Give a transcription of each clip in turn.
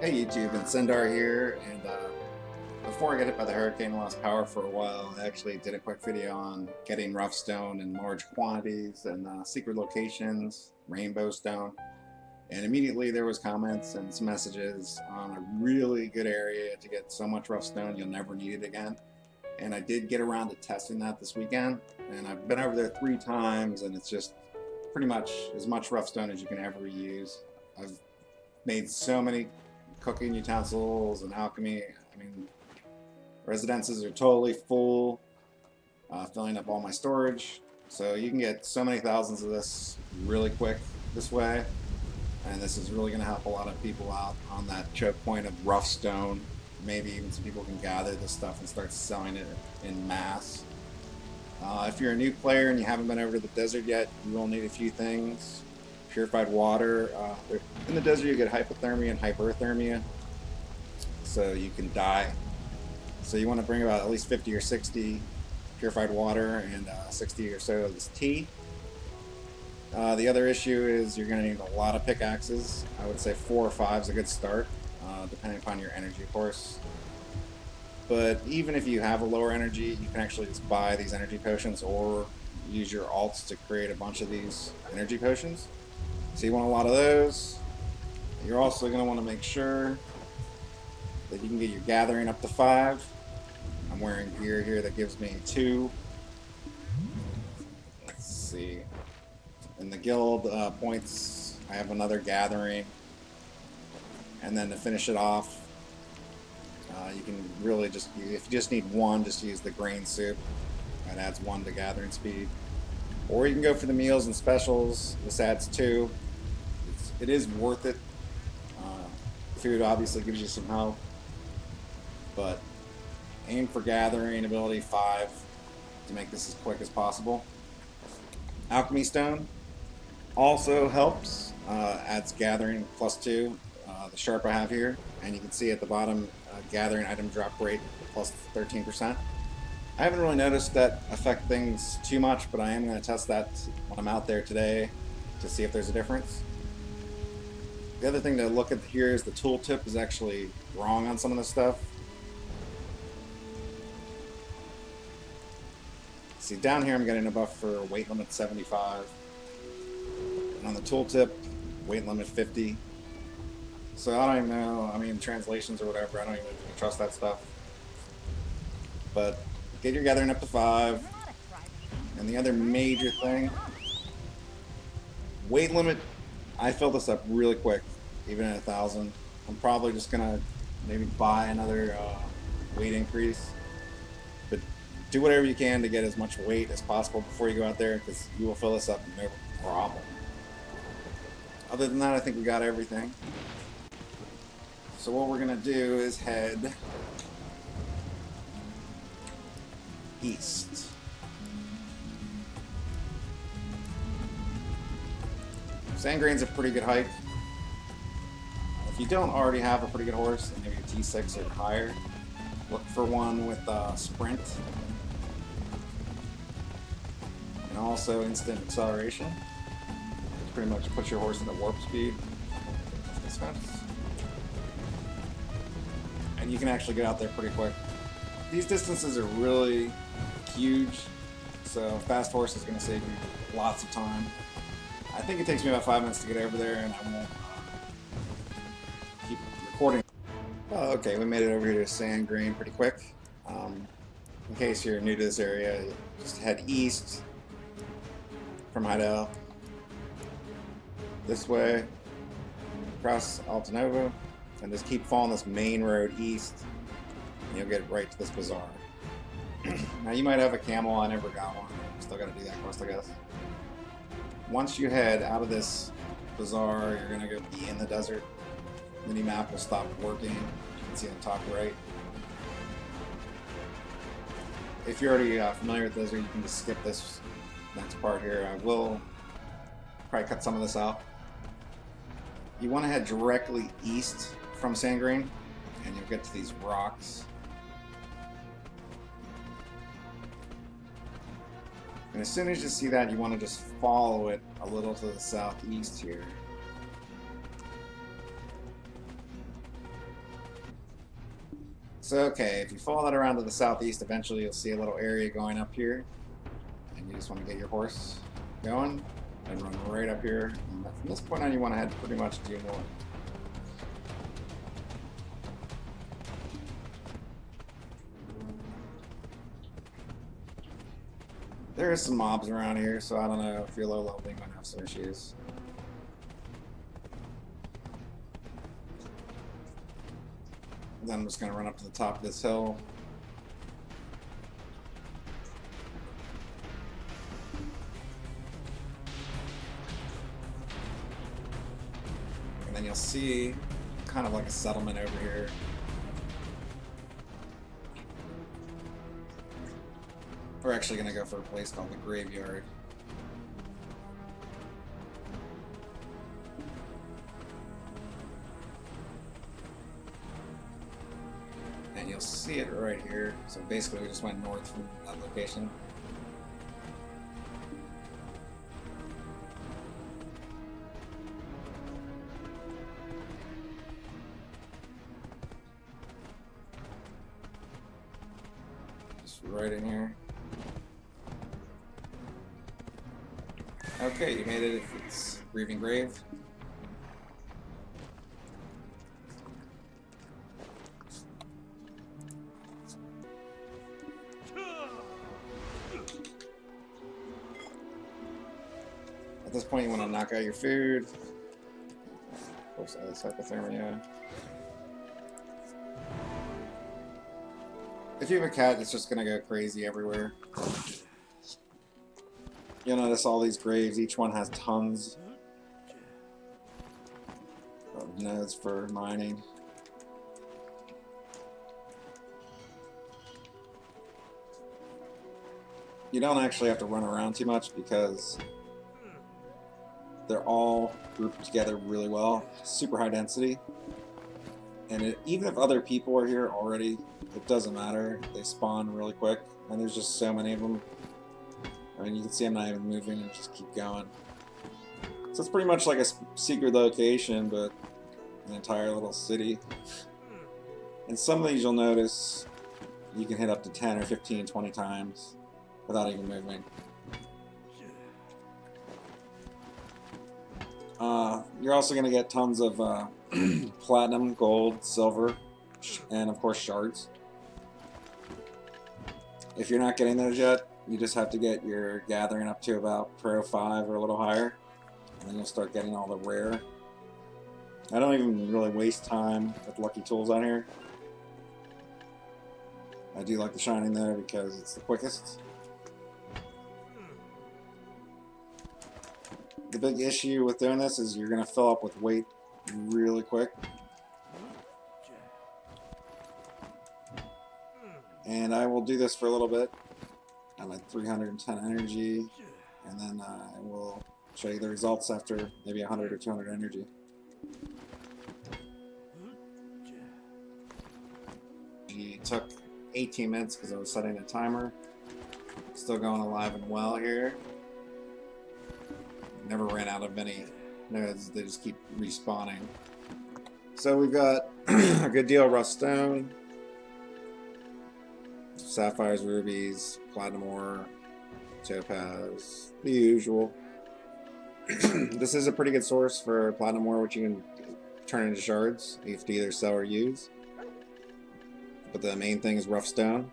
Hey YouTube, and Sendar here, and before I got hit by the hurricane and lost power for a while, I actually did a quick video on getting rough stone in large quantities and secret locations, rainbow stone, and immediately there was comments and some messages on a really good area to get so much rough stone you'll never need it again. And I did get around to testing that this weekend, and I've been over there 3 times, and it's just pretty much as much rough stone as you can ever use. I've made so many cooking utensils and alchemy. I mean, residences are totally full, filling up all my storage. So you can get so many thousands of this really quick this way. And this is really going to help a lot of people out on that choke point of rough stone. Maybe even some people can gather this stuff and start selling it in mass. If you're a new player and you haven't been over to the desert yet, you will need a few things. Purified water. In the desert you get hypothermia and hyperthermia, so you can die. So you want to bring about at least 50 or 60 purified water and 60 or so of this tea. The other issue is you're going to need a lot of pickaxes. I would say 4 or 5 is a good start, depending upon your energy, of course. But even if you have a lower energy, you can actually just buy these energy potions or use your alts to create a bunch of these energy potions. So you want a lot of those. You're also going to want to make sure that you can get your gathering up to 5. I'm wearing gear here that gives me 2. Let's see. In the guild points, I have another gathering. And then to finish it off, you can really just, if you just need 1, just use the grain soup. That adds 1 to gathering speed. Or you can go for the meals and specials. This adds 2. It is worth it. Food obviously gives you some help, but aim for gathering ability 5 to make this as quick as possible. Alchemy stone also helps, adds gathering +2. The sharp I have here, and you can see at the bottom, gathering item drop rate plus 13%. I haven't really noticed that affect things too much, but I am going to test that when I'm out there today to see if there's a difference. The other thing to look at here is the tooltip is actually wrong on some of this stuff. See, down here I'm getting a buff for weight limit 75. And on the tooltip, weight limit 50. So I don't even know, I mean, translations or whatever, I don't even trust that stuff. But get your gathering up to 5. And the other major thing, weight limit, I fill this up really quick, even at 1,000. I'm probably just gonna maybe buy another weight increase, but do whatever you can to get as much weight as possible before you go out there, because you will fill this up no problem. Other than that, I think we got everything. So what we're gonna do is head east. Sand Grain's a pretty good hike. If you don't already have a pretty good horse, maybe a T6 or higher, look for one with sprint and also instant acceleration, which pretty much puts your horse into warp speed. And you can actually get out there pretty quick. These distances are really huge, so a fast horse is going to save you lots of time. I think it takes me about 5 minutes to get over there, and I won't keep recording. Oh, okay, we made it over here to Sand Grain pretty quick. In case you're new to this area, just head east from Heidel. This way, across Altanova, and just keep following this main road east, and you'll get right to this bazaar. Now you might have a camel, I never got one. Still gotta do that quest, I guess. Once you head out of this bazaar, you're gonna go be in the desert. Mini-map will stop working. You can see on the top right. If you're already familiar with the desert, you can just skip this next part here. I will probably cut some of this out. You want to head directly east from Sand Grain, and you'll get to these rocks. And as soon as you see that, you want to just follow it a little to the southeast here. So okay, if you follow that around to the southeast, eventually you'll see a little area going up here, and you just want to get your horse going and run right up here. And from this point on, you want to head pretty much due north. There are some mobs around here, so I don't know if you're low level, you might have some issues. Then I'm just going to run up to the top of this hill. And then you'll see kind of like a settlement over here. We're actually going to go for a place called the Graveyard. And you'll see it right here. So basically we just went north from that location. Just right in here. Okay, you made it. It's Grieving Grave. At this point, you want to knock out your food. Of course, hypothermia. If you have a cat, it's just going to go crazy everywhere. You'll notice all these graves, each one has tons of nodes for mining. You don't actually have to run around too much because they're all grouped together really well, super high density. And even if other people are here already, it doesn't matter, they spawn really quick, and there's just so many of them. I mean, you can see I'm not even moving and just keep going. So it's pretty much like a secret location, but an entire little city. And some of these you'll notice you can hit up to 10 or 15, 20 times without even moving. You're also going to get tons of platinum, gold, silver, and of course shards. If you're not getting those yet, you just have to get your gathering up to about Pro 5 or a little higher, and then you'll start getting all the rare. I don't even really waste time with lucky tools on here. I do like the shining though because it's the quickest. The big issue with doing this is you're going to fill up with weight really quick. And I will do this for a little bit. I'm at 310 energy, and then I will show you the results after maybe 100 or 200 energy. It took 18 minutes because I was setting a timer. Still going alive and well here. Never ran out of any nodes, they just keep respawning. So we've got a good deal of rough stone, sapphires, rubies, platinum ore, topaz, the usual. This is a pretty good source for platinum ore, which you can turn into shards. You have to either sell or use. But the main thing is rough stone.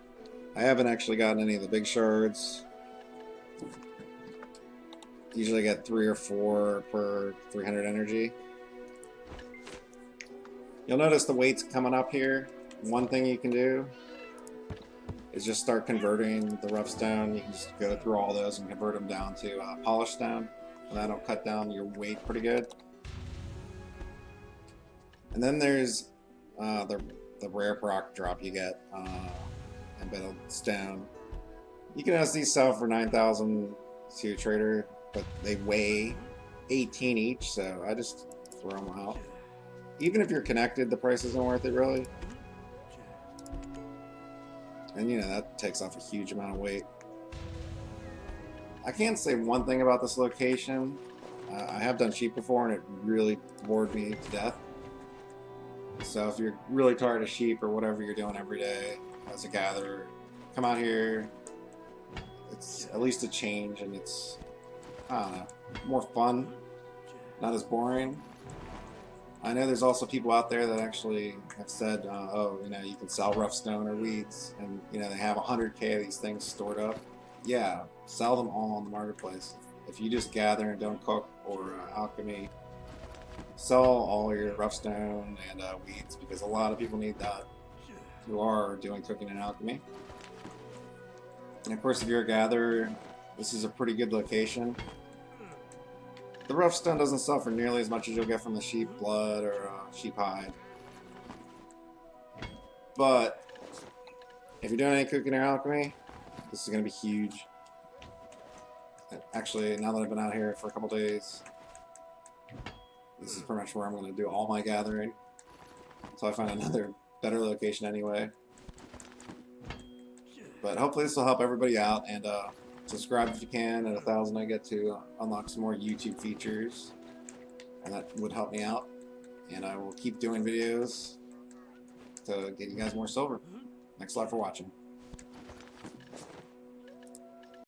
I haven't actually gotten any of the big shards. Usually get 3 or 4 per 300 energy. You'll notice the weight's coming up here. One thing you can do is just start converting the rough stone. You can just go through all those and convert them down to polished stone, and that'll cut down your weight pretty good. And then there's the rare proc drop you get, embedded stone. You can ask these sell for 9,000 to a trader, but they weigh 18 each, so I just throw them out. Even if you're connected, the price isn't worth it really. And you know, that takes off a huge amount of weight. I can't say one thing about this location. I have done sheep before and it really bored me to death. So if you're really tired of sheep or whatever you're doing every day as a gatherer, come out here. It's at least a change, and it's, I don't know, more fun, not as boring. I know there's also people out there that actually have said, oh, you know, you can sell rough stone or weeds, and you know they have 100K of these things stored up. Yeah, sell them all on the marketplace. If you just gather and don't cook or alchemy, sell all your rough stone and weeds, because a lot of people need that who are doing cooking and alchemy. And of course, if you're a gatherer, this is a pretty good location. The rough stone doesn't suffer nearly as much as you'll get from the sheep blood or sheep hide. But if you're doing any cooking or alchemy, this is going to be huge. Actually, now that I've been out here for a couple days, this is pretty much where I'm going to do all my gathering. So I find another better location anyway. But hopefully this will help everybody out, and subscribe if you can. At 1,000 I get to unlock some more YouTube features, and that would help me out. And I will keep doing videos to get you guys more silver. Thanks a lot for watching.